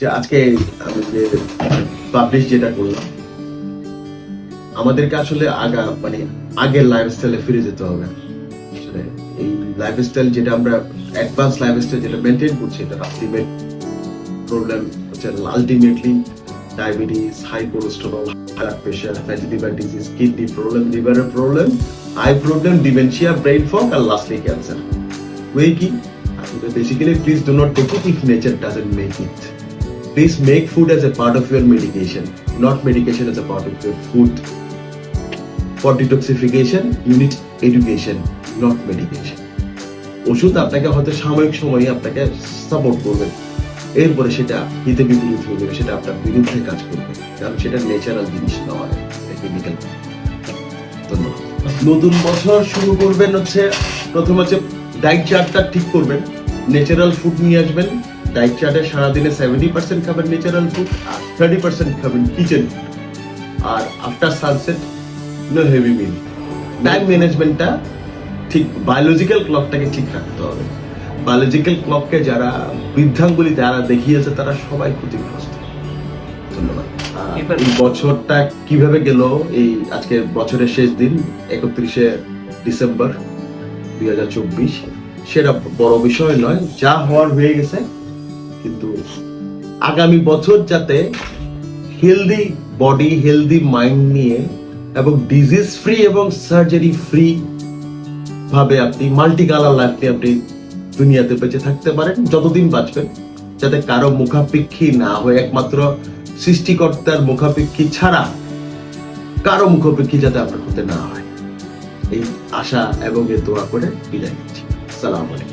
যে আজকে আমি যে পাবলিশ যেটা করলাম, আমাদেরকে আসলে আগের লাইফস্টাইলে ফিরে যেতে হবে। আসলে এই লাইফস্টাইল যেটা আমরা অ্যাডভান্স লাইফস্টাইল যেটা মেনটেন করছি, এটা আলটিমেট প্রবলেম হচ্ছে ultimately diabetes, high cholesterol, blood pressure, fatty liver disease, kidney problem, লিভারের problem, eye problem, dementia, brain fog, আর লাস্টলি ক্যান্সার। ওয়ে কি? Basically, please do not take it if nature doesn't make it. Please make food as a part of your medication, not medication as a part of your food. For detoxification, you need education, not medication. ওষুধ আপনাকে হয়তো সাময়িক সময়ে আপনাকে support করবে, এরপরে সেটা হিতে বিপরীত হয়ে যাবে, সেটা আপনার বিরুদ্ধে কাজ করবে, কারণ সেটা ন্যাচারাল জিনিস নয়, কেমিক্যাল। ধন্যবাদ। নতুন বছর শুরু করবেন হচ্ছে প্রথম হচ্ছে ডায়েট চার্টটা ঠিক করবেন, ন্যাচারাল ফুড নিয়ে আসবেন। ডায়েট চার্টে সারাদিনে 70% খাবেন ন্যাচারাল ফুড, আর 30% খাবেন কিচেন ফুড। আর আফটার সানসেট নো হেভি মিল। টাইম ম্যানেজমেন্টটা ঠিক, বায়োলজিক্যাল ক্লকটাকে ঠিক রাখতে হবে। বায়োলজিক্যাল ক্লককে যারা বৃদ্ধাঙ্গুলি যারা দেখিয়েছে তারা সবাই ক্ষতিগ্রস্ত। ধন্যবাদ। এই বছরটা কিভাবে গেল, এই আজকে বছরের শেষ দিন 31শে ডিসেম্বর 2024, সেটা বড় বিষয় নয়, যা হওয়ার হয়ে গেছে। কিন্তু আগামী বছর যাতে হেলদি বডি, হেলদি মাইন্ড নিয়ে এবং ডিজিজ ফ্রি এবং সার্জারি ফ্রি ভাবে আপনি মাল্টি কালার লাইফ নিয়ে আপনি দুনিয়াতে বেঁচে থাকতে পারেন যতদিন বাঁচবেন, যাতে কারো মুখাপেক্ষী না হয়ে, একমাত্র সৃষ্টিকর্তার মুখাপেক্ষী ছাড়া কারো মুখাপেক্ষী যাতে আপনার হতে না হয়, এই আশা এবং এই দোয়া করে বিদায় নিচ্ছি। আসসালামু আলাইকুম।